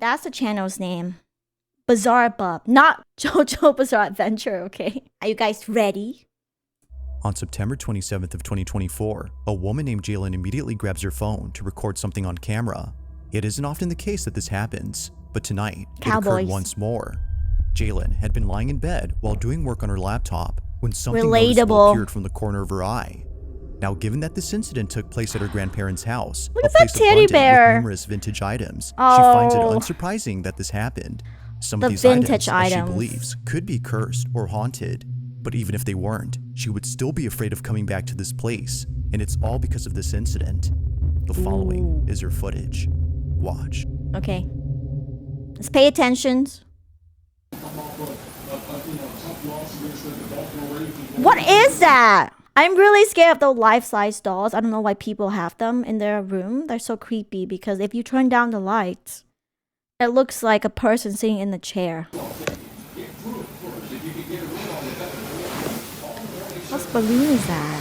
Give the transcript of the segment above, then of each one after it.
that's the channel's name. Bizarre Bub, not JoJo Bizarre Adventure, okay? Are you guys ready? On September 27th of 2024, a woman named Jalen immediately grabs her phone to record something on camera. It isn't often the case that this happens, but tonight it occurred once more. Jalen had been lying in bed while doing work on her laptop when something noticeable appeared from the corner of her eye. Now, given that this incident took place at her grandparents' house, a place abundant with numerous vintage items, she finds it unsurprising that this happened. Some of these items, as she believes, could be cursed or haunted. But even if they weren't, she would still be afraid of coming back to this place, and it's all because of this incident. The following is her footage. Watch. Okay. Let's pay attention. What is that? I'm really scared of those life-size dolls. I don't know why people have them in their room. They're so creepy because if you turn down the lights, it looks like a person sitting in the chair. What balloon is that?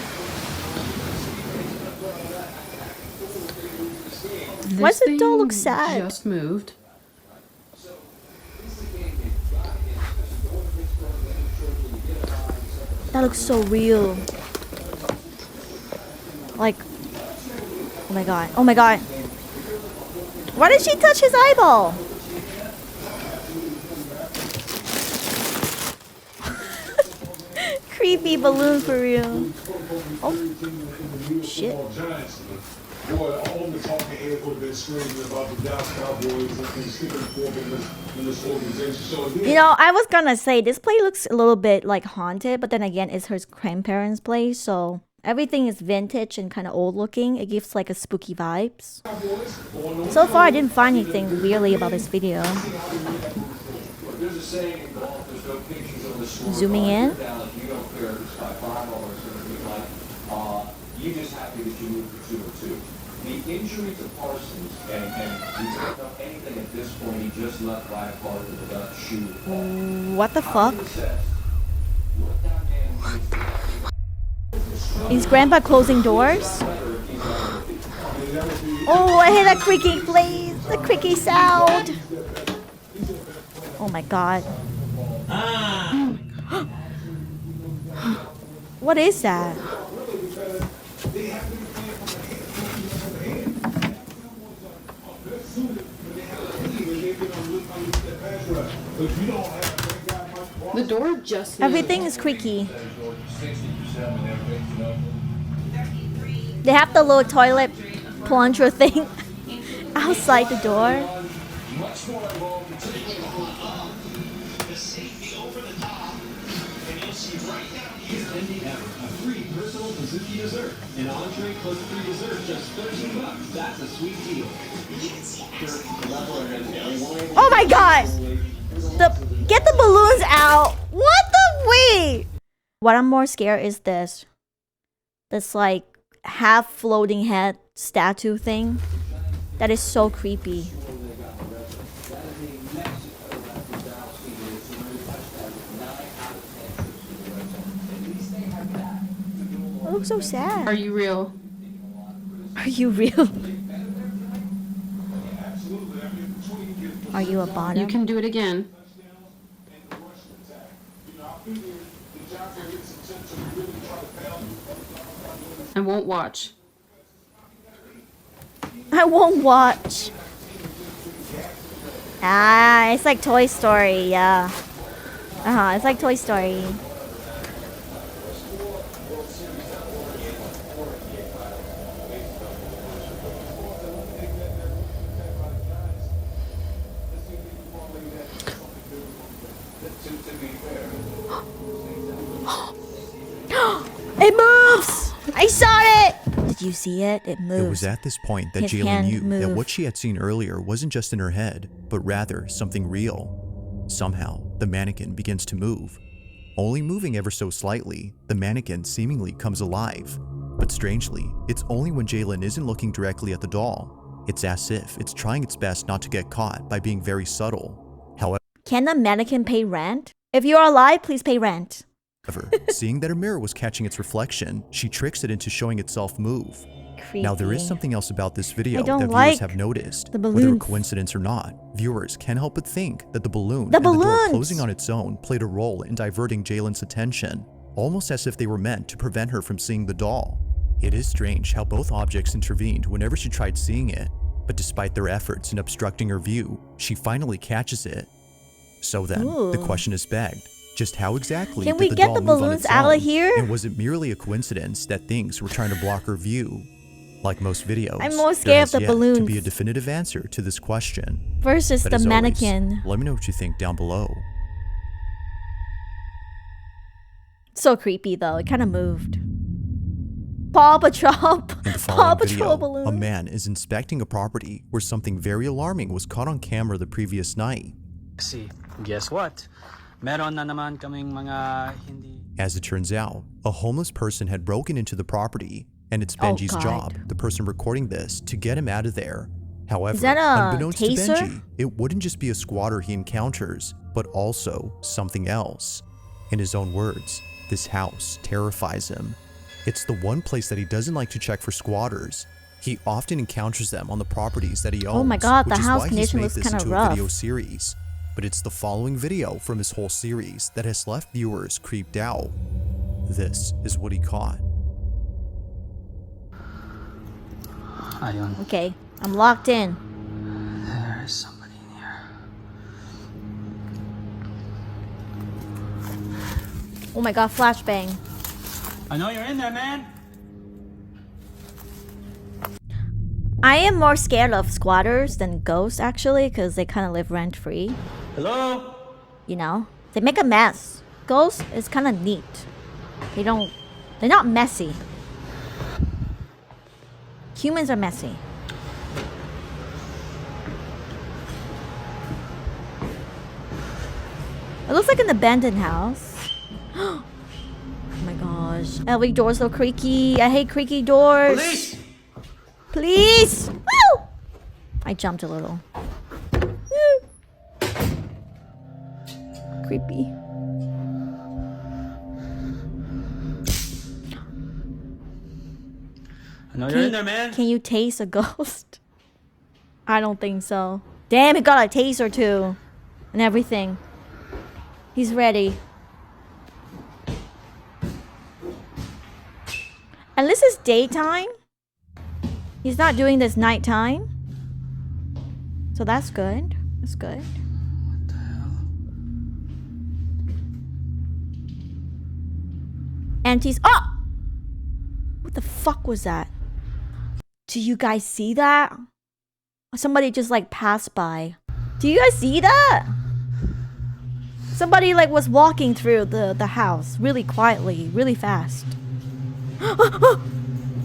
Why does the doll look sad? Just moved. That looks so real. Like, oh my god, oh my god. Why did she touch his eyeball? Creepy balloon for real. Oh, shit. You know, I was gonna say this place looks a little bit like haunted, but then again, it's her grandparents' place, so everything is vintage and kind of old looking. It gives like a spooky vibes. So far, I didn't find anything really about this video. Zooming in. You just happy that you moved to 202. The injury to Parsons, and we don't know anything at this point, he just left by a car with a left shoe. What the fuck? Is Grandpa closing doors? Oh, I hear that creaking, please. The creaky sound. Oh my god. What is that? The door just moved. Everything is creaky. They have the little toilet plunger thing outside the door. An entree plus 3 desserts, just $13. That's a sweet deal. Oh my god! Get the balloons out! What the wait? What I'm more scared is this. This like half floating head statue thing. That is so creepy. It looks so sad. Are you real? Are you real? Are you a bottom? You can do it again. I won't watch. I won't watch. Ah, it's like Toy Story, yeah. It's like Toy Story. It moves! I saw it! Did you see it? It moves. It was at this point that Jalen knew that what she had seen earlier wasn't just in her head, but rather something real. Somehow, the mannequin begins to move. Only moving ever so slightly, the mannequin seemingly comes alive. But strangely, it's only when Jalen isn't looking directly at the doll. It's as if it's trying its best not to get caught by being very subtle. However, can the mannequin pay rent? If you're alive, please pay rent. Seeing that her mirror was catching its reflection, she tricks it into showing itself move. Creepy. Now, there is something else about this video I don't that viewers like have noticed. the Whether a balloons. coincidence or not, viewers can't help but think that the balloon The and the door balloons! closing on its own played a role in diverting Jalen's attention, almost as if they were meant to prevent her from seeing the doll. It is strange how both objects intervened whenever she tried seeing it, but despite their efforts in obstructing her view, she finally catches it. So then, the Ooh. question is begged. Just how exactly Can did we the get doll the move on balloons its out own? of here? And was it merely a coincidence that things were trying to block her view? Like most videos, I'm more there scared has of the yet to balloons. be a definitive answer to this question. Versus But the as always, mannequin. let me know what you think down below. So creepy though. It kind of moved. Paw Patrol. In the Paw following Patrol video, balloon. a man is inspecting a property where something very alarming was caught on camera the previous night. See, guess what? Meron na naman kaming mga hindi... As it turns out, a homeless person had broken into the property, and it's Benji's God. job, the person recording this, to get him out of there. However, Is that a unbeknownst taser? to Benji, it wouldn't just be a squatter he encounters, but also something else. In his own words, this house terrifies him. It's the one place that he doesn't like to check for squatters. He often encounters them on the properties that he owns. Oh my God, the which is house why he's condition made looks this kinda into rough. a video series. But it's the following video from his whole series that has left viewers creeped out. This is what he caught. Ayun, Okay, I'm locked in. there is somebody in here. Oh my God, flashbang. I know you're in there, man. I am more scared of squatters than ghosts actually, because they kind of live rent free. Hello? You know, they make a mess. Ghosts is kind of neat. They're not messy. Humans are messy. It looks like an abandoned house. Oh my gosh. Every door's so creaky. I hate creaky doors. Police! Please! Woo! I jumped a little. Woo! Creepy. I know you're in there, man. Can you taste a ghost? I don't think so. Damn, he got a taser too. And everything. He's ready. At least it's daytime. He's not doing this nighttime. So that's good. That's good. What the hell? Auntie's. Oh! What the fuck was that? Do you guys see that? Somebody just like passed by. Do you guys see that? Somebody like was walking through the house really quietly, really fast.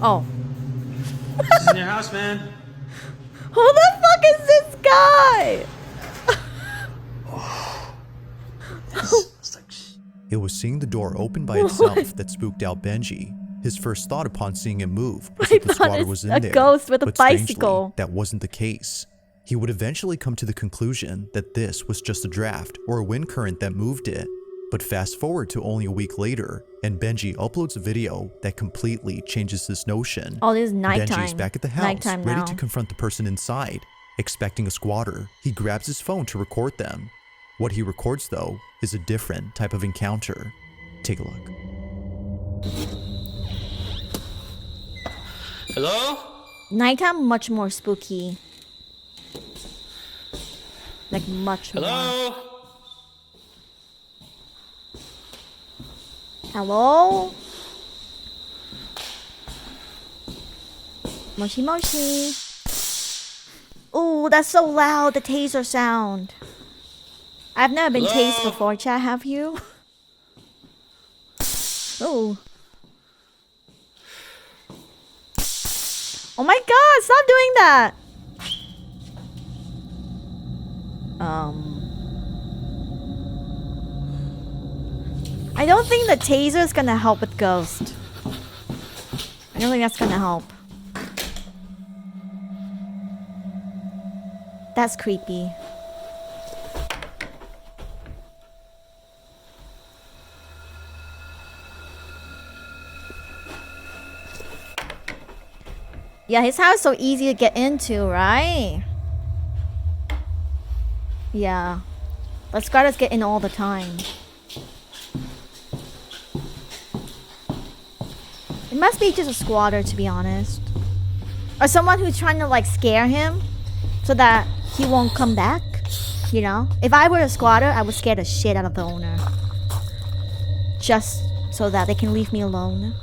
Oh. This is in your house, man. Who the fuck is this guy? It's like... It was seeing the door open by itself that spooked out Benji. His first thought upon seeing him move was I that the thought squatter it's was in a there. ghost with a but strangely, bicycle. that wasn't the case. He would eventually come to the conclusion that this was just a draft or a wind current that moved it. But fast forward to only a week later, and Benji uploads a video that completely changes this notion. Oh, this is nighttime. Benji's back at the house, Nighttime ready now. to confront the person inside. Expecting a squatter, he grabs his phone to record them. What he records, though, is a different type of encounter. Take a look. Hello? Nighttime much more spooky. Like much more. Hello? Hello? Moshi moshi. Ooh, that's so loud, the taser sound. I've never been Hello? tased before, chat, have you? Ooh. Oh my god, stop doing that! I don't think the taser is gonna help with ghost. I don't think that's gonna help. That's creepy. Yeah, his house is so easy to get into, right? Yeah. But squatters get in all the time. It must be just a squatter, to be honest. Or someone who's trying to like scare him so that he won't come back. You know? If I were a squatter, I would scare the shit out of the owner. Just so that they can leave me alone.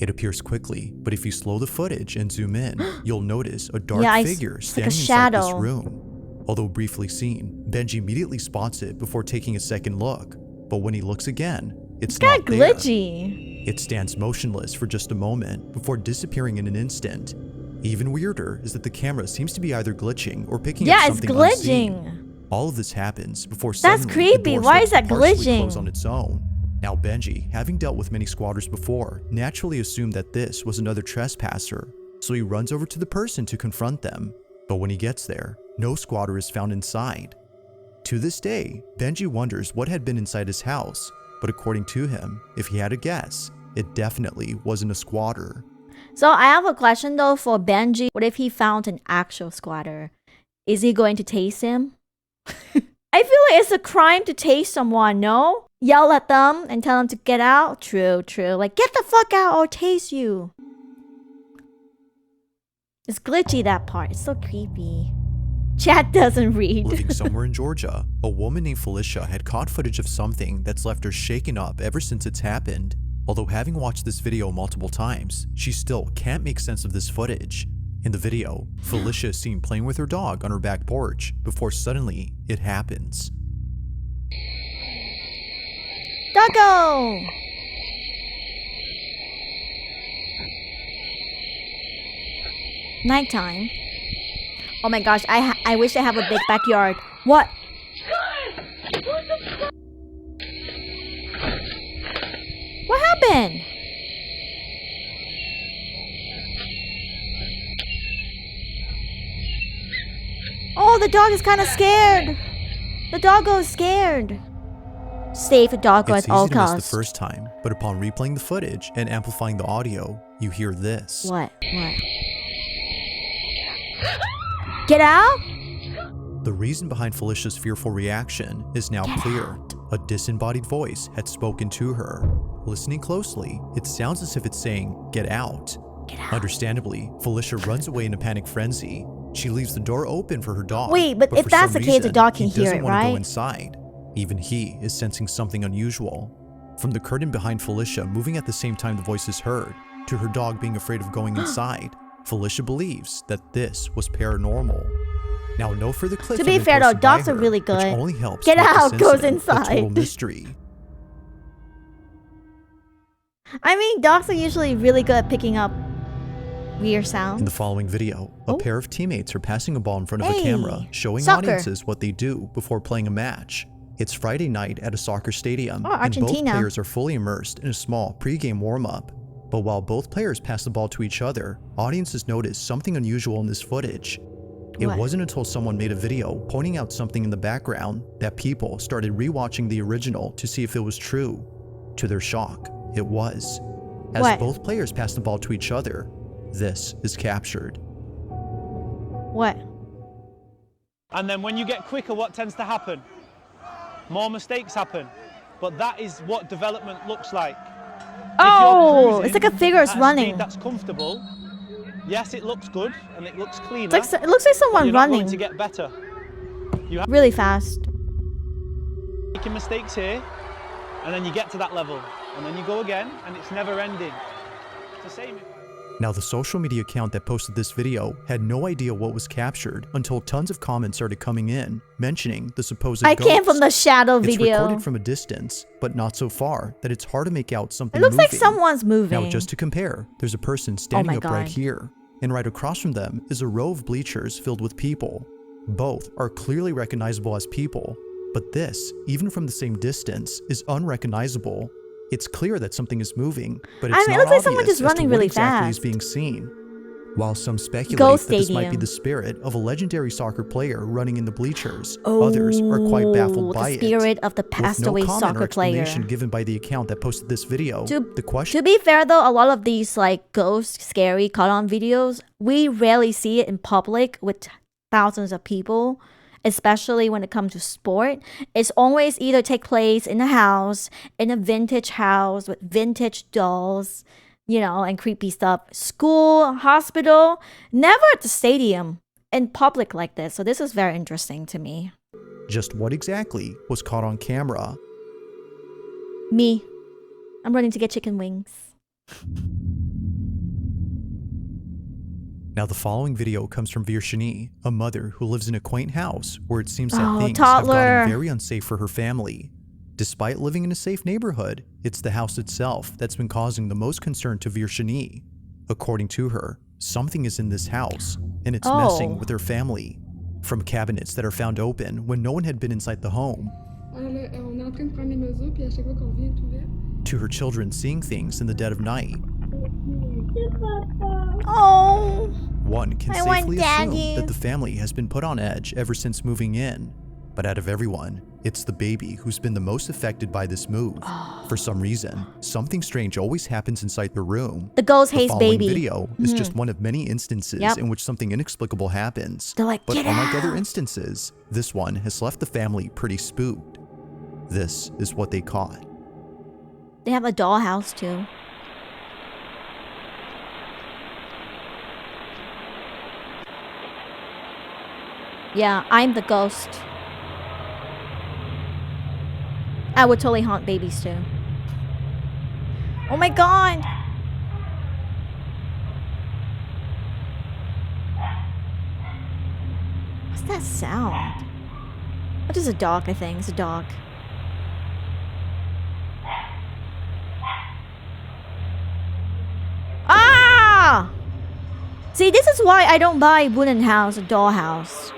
It appears quickly, but if you slow the footage and zoom in, you'll notice a dark figure it's standing like a inside this shadow. room. Although briefly seen, Benji immediately spots it before taking a second look. But when he looks again, it's Kind not of there. glitchy. It stands motionless for just a moment before disappearing in an instant. Even weirder is that the camera seems to be either glitching or picking up Yeah, it's something glitching. unseen. All of this happens before That's suddenly creepy. the door Why is starts that to partially close glitching? on its own. Now Benji, having dealt with many squatters before, naturally assumed that this was another trespasser, so he runs over to the person to confront them. But when he gets there, no squatter is found inside. To this day, Benji wonders what had been inside his house, but according to him, if he had a guess, it definitely wasn't a squatter. So I have a question though for Benji. What if he found an actual squatter? Is he going to tase him? I feel like it's a crime to tase someone, no? Yell at them and tell them to get out? True. Like, get the fuck out or tase you. It's glitchy, that part. It's so creepy. Chat doesn't read. Living somewhere in Georgia, a woman named Felicia had caught footage of something that's left her shaken up ever since it's happened. Although having watched this video multiple times, she still can't make sense of this footage. In the video, Felicia is seen playing with her dog on her back porch before suddenly it happens. Doggo! Nighttime. Oh my gosh, I wish I have a big backyard. What? What happened? Oh, the dog is kind of scared. The doggo is scared. Save the doggo It's at all easy to miss costs. the first time, but upon replaying the footage and amplifying the audio, you hear this. What? Get out? The reason behind Felicia's fearful reaction is now clear. A disembodied voice had spoken to her. Listening closely, it sounds as if it's saying, "Get out." Get out. Understandably, Felicia runs away in a panic frenzy. She leaves the door open for her dog. Wait, but if for that's some the case, the reason, dog can he hear doesn't it, want to right? go inside. Even he is sensing something unusual. From the curtain behind Felicia moving at the same time the voice is heard, to her dog being afraid of going inside, Felicia believes that this was paranormal. Now, no further clips To be have been fair though, posted by dogs are her, really which good. only helps Get make this out, goes incident a total inside. mystery. I mean, dogs are usually really good at picking up weird sounds. In the following video, a pair of teammates are passing a ball in front of a Hey, camera, showing soccer. audiences what they do before playing a match. It's Friday night at a soccer stadium, Oh, and both Argentina. players are fully immersed in a small pre-game warm-up. But while both players pass the ball to each other, audiences notice something unusual in this footage. It What? wasn't until someone made a video pointing out something in the background that people started rewatching the original to see if it was true. To their shock, it was. As What? both players pass the ball to each other, this is captured. What? And then when you get quicker, what tends to happen? More mistakes happen. But that is what development looks like. If you're Oh, cruising it's like a figure is at a running. speed that's comfortable. Yes, it looks good and it looks cleaner. It's like, it looks like but someone you're not going running to get better. You have really fast. making mistakes here, and then you get to that level, and then you go again, and it's never ending. It's the same. Now, the social media account that posted this video had no idea what was captured until tons of comments started coming in, mentioning the supposed I ghost. came from the shadow It's video. recorded from a distance, but not so far that it's hard to make out something It looks like moving. someone's moving. Now, just to compare, there's a person standing my up right God. here, and right across from them is a row of bleachers filled with people. Both are clearly recognizable as people, but this, even from the same distance, is unrecognizable. It's clear that something is moving, but it's I mean, it not looks like someone obvious just as to running what really exactly is fast. being seen. While some speculate Ghost that this might be stadium. the spirit of a legendary soccer player running in the bleachers, others are quite baffled by the spirit of the With passed no away comment or soccer player. explanation given by the account that posted this video, the question To be fair though, a lot of these like ghost scary caught-on videos, we rarely see it in public with thousands of people, especially when it comes to sport. It's always either take place in a house, in a vintage house with vintage dolls, you know, and creepy stuff. School, hospital, never at the stadium in public like this. So this is very interesting to me. just what exactly was caught on camera. Me. I'm running to get chicken wings. Now, the following video comes from Virginie, a mother who lives in a quaint house where it seems that Oh, things have toddler. gotten very unsafe for her family. Despite living in a safe neighborhood, it's the house itself that's been causing the most concern to Virginie. According to her, something is in this house, and it's messing with her family. From cabinets that are found open when no one had been inside the home, to her children seeing things in the dead of night. Oh, One can I want safely Daddy. assume that the family has been put on edge ever since moving in. But out of everyone, it's the baby who's been the most affected by this move. For some reason, something strange always happens inside the room. the ghost The hates following baby. video is just one of many instances Yep. in which something inexplicable happens. They're like, But "Get unlike other out." instances, this one has left the family pretty spooked. This is what they caught. They have a dollhouse too. Yeah, I'm the ghost. I would totally haunt babies too. Oh my god! What's that sound? What is a dog, I think? It's a dog. Ah! See, this is why I don't buy wooden house or doll house.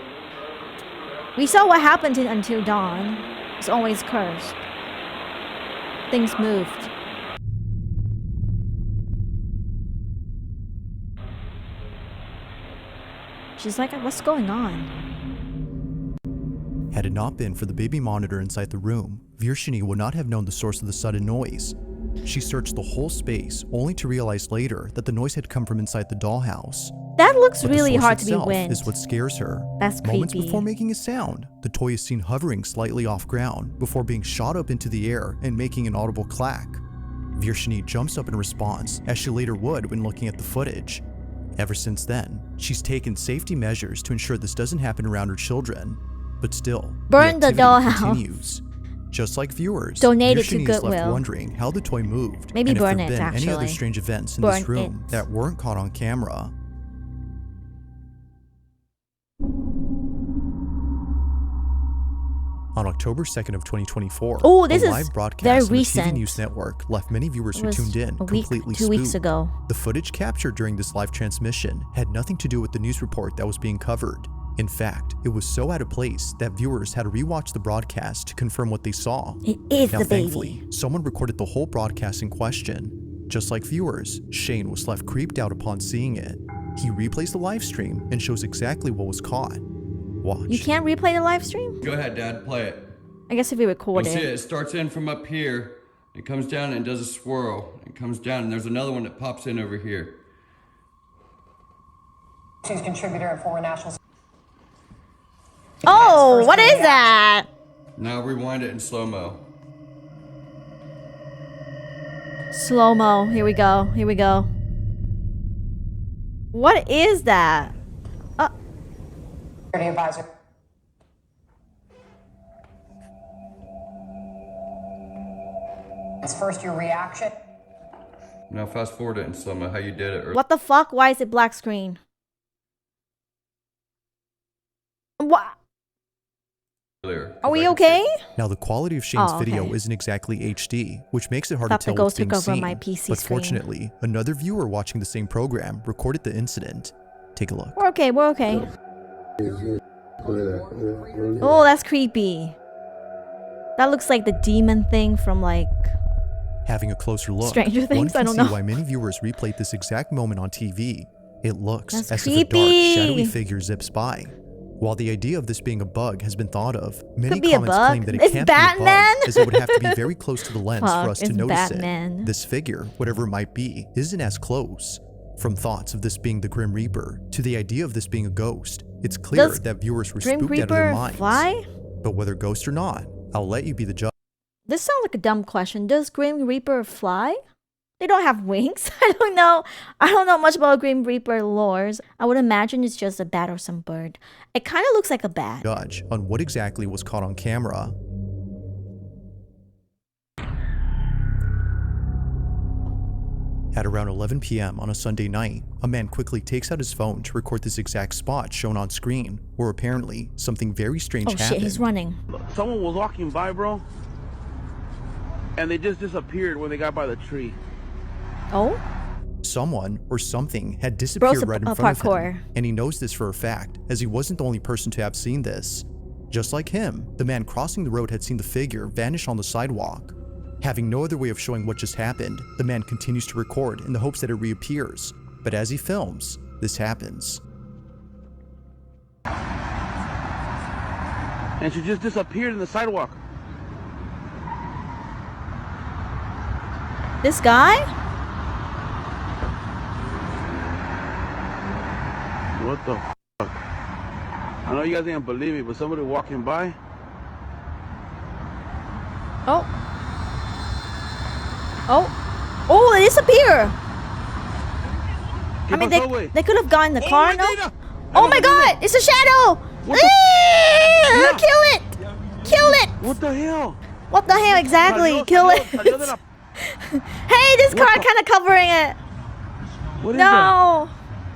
We saw what happened in Until Dawn. It's always cursed. Things moved. She's like, what's going on? Had it not been for the baby monitor inside the room, Virginie would not have known the source of the sudden noise. She searched the whole space, only to realize later that the noise had come from inside the dollhouse. That looks But really the source hard to be itself wind. is what scares her. That's Moments creepy. before making a sound, the toy is seen hovering slightly off ground before being shot up into the air and making an audible clack. Virginie jumps up in response, as she later would when looking at the footage. Ever since then, she's taken safety measures to ensure this doesn't happen around her children. But still, Burn the activity dollhouse. continues. Just like viewers, Donate it to Virginie is left Goodwill. wondering how the toy moved Maybe and if burn there it, have been any other actually. strange events in Burn this room it. that weren't caught on camera. On October 2nd of 2024, Oh, this a is live broadcast very on the recent. TV News Network left many viewers It who was tuned in a week, completely 2 weeks spooked. ago. The footage captured during this live transmission had nothing to do with the news report that was being covered. In fact, it was so out of place that viewers had to rewatch the broadcast to confirm what they saw. It is Now, the thankfully, baby. someone recorded the whole broadcast in question. Just like viewers, Shane was left creeped out upon seeing it. He replays the live stream and shows exactly what was caught. Watch. You can't replay the live stream? Go ahead, Dad, play it. I guess if we You'll record see it. it. It starts in from up here. It comes down and does a swirl. It comes down and there's another one that pops in over here. She's contributor and former national. Oh, what is that? Now rewind it in slow-mo. Slow-mo. Here we go. Here we go. What is that? Security advisor. It's first your reaction. Now fast forward it in slow-mo, how you did it What the fuck? Why is it black screen? What? earlier. Are we 'cause I could okay? see- Now, the quality of Shane's Oh, video okay. isn't exactly HD, which makes it hard Thought to the tell what's ghost took being over seen. my PC but screen. fortunately, another viewer watching the same program recorded the incident. Take a look. We're okay. We're okay. Oh, that's creepy. That looks like the demon thing from like. Having a closer look, Stranger one Things? can I don't see know. why many viewers replayed this exact moment on TV. It looks That's as if a dark, creepy. shadowy figure zips by. While the idea of this being a bug has been thought of, many Could be a comments bug. claim that it It's can't Batman. be a bug, as it would have to be very close to the lens Fuck, for us to it's notice Batman. it. This figure, whatever it might be, isn't as close. From thoughts of this being the Grim Reaper to the idea of this being a ghost, it's clear Does that viewers were Grim spooked out of their Reaper minds. fly? But whether ghost or not, I'll let you be the judge. This sounds like a dumb question. Does Grim Reaper fly? They don't have wings. I don't know. I don't know much about Grim Reaper lores. I would imagine it's just a bat or some bird. It kind of looks like a bat. Judge on what exactly was caught on camera. At around 11 p.m. on a Sunday night, a man quickly takes out his phone to record this exact spot shown on screen, where apparently something very strange Oh happened. shit, he's running. Someone was walking by, bro, and they just disappeared when they got by the tree. Oh? Someone or something had disappeared Bro's right in a front of parkour. him, and he knows this for a fact, as he wasn't the only person to have seen this. Just like him, the man crossing the road had seen the figure vanish on the sidewalk. Having no other way of showing what just happened, the man continues to record in the hopes that it reappears. But as he films, this happens. And she just disappeared in the sidewalk. This guy? What the fuck? I know you guys didn't believe me, but somebody walking by. Oh. Oh. Oh, they disappear. I mean, they could have gone in the car, no? Oh my god, it's a shadow! Yeah. Kill it! Kill it! What the hell? What the hell exactly? Kill it! Hey, this car kind of covering it. What is that? No!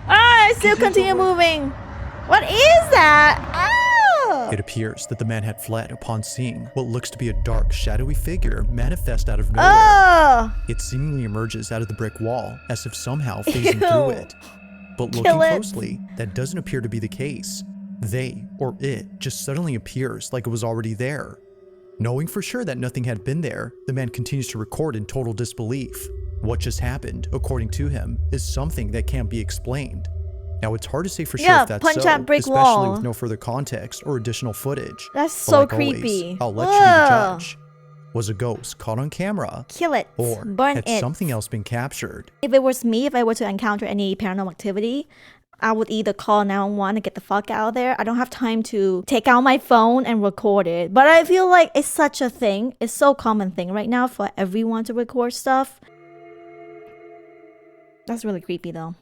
Ah, it still continue moving. What is that? Ah! It appears that the man had fled upon seeing what looks to be a dark, shadowy figure manifest out of nowhere. Oh! It seemingly emerges out of the brick wall, as if somehow phasing Ew. through it. But looking Kill it. closely, that doesn't appear to be the case. They, or it, just suddenly appears like it was already there. Knowing for sure that nothing had been there, the man continues to record in total disbelief. What just happened, according to him, is something that can't be explained. Now, it's hard to say for sure Yeah, if that's punch so, that brick especially wall. with no further context or additional footage. That's But so like always, creepy. I'll let you be the Ugh. judge. Was a ghost caught on camera? Kill it. Or Burn had it. something else been captured? If it was me, if I were to encounter any paranormal activity, I would either call 911 and get the fuck out of there. I don't have time to take out my phone and record it. But I feel like it's such a thing. It's so common thing right now for everyone to record stuff. That's really creepy though.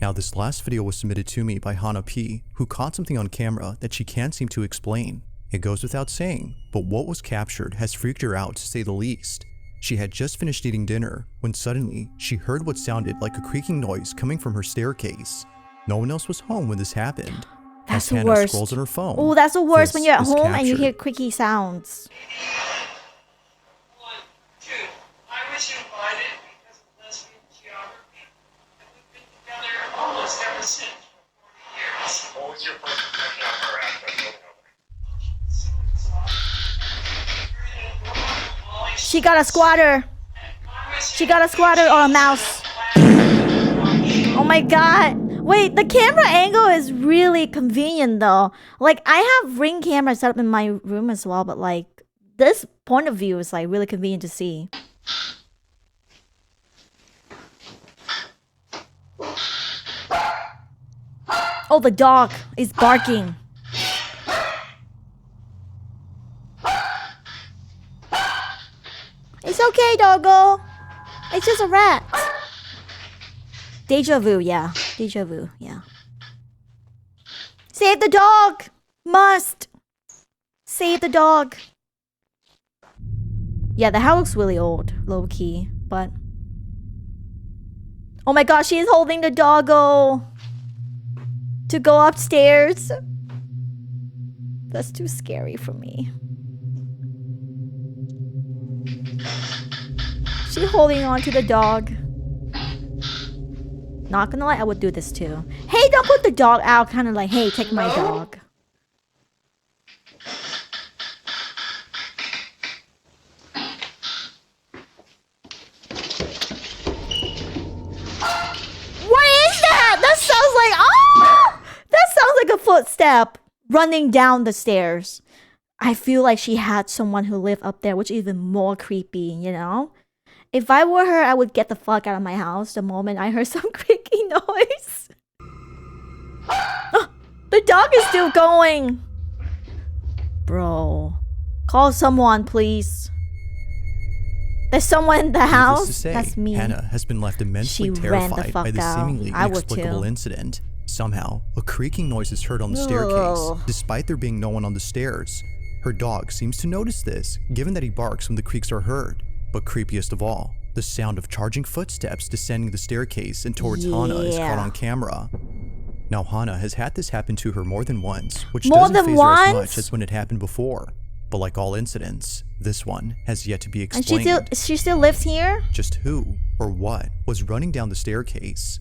Now, this last video was submitted to me by Hannah P, who caught something on camera that she can't seem to explain. It goes without saying, but what was captured has freaked her out to say the least. She had just finished eating dinner when suddenly she heard what sounded like a creaking noise coming from her staircase. No one else was home when this happened. That's As the Hannah worst. scrolls on her phone. Oh, that's the worst when this you're at is home and you hear captured. creaky sounds. I was invited because of lesbian geography, and we've been together almost ever since for 40 years. What was your first impression of her after moving over? So exhausted. She got a squatter. She got a squatter or a mouse. Oh my god. Wait, the camera angle is really convenient though. Like, I have Ring camera set up in my room as well, but like, this point of view is like really convenient to see. Oh, the dog is barking. It's okay, doggo. It's just a rat. Deja vu, yeah. Deja vu, yeah. Save the dog! Must! Save the dog. Yeah, the house looks really old, low key, but... Oh my gosh, she is holding the doggo to go upstairs. That's too scary for me. She's holding on to the dog. Not gonna lie, I would do this too. Hey, don't put the dog out. Kind of like, hey, take my dog. footstep running down the stairs. I feel like she had someone who lived up there, which is even more creepy, you know? If I were her, I would get the fuck out of my house the moment I heard some creaking noise. The dog is still going. Bro, call someone, please. There's someone in the Needless house. to say, That's me. Hannah has been left immensely She ran the terrified fuck by the out. seemingly I would inexplicable too. incident. Somehow, a creaking noise is heard on the staircase, Ugh. despite there being no one on the stairs. Her dog seems to notice this, given that he barks when the creaks are heard. But creepiest of all, the sound of charging footsteps descending the staircase and towards Hannah is caught on camera. Now, Hannah has had this happen to her more than once, which More doesn't than faze her as once? much as when it happened before. But like all incidents, this one has yet to be And explained. she still lives here? Just who or what was running down the staircase?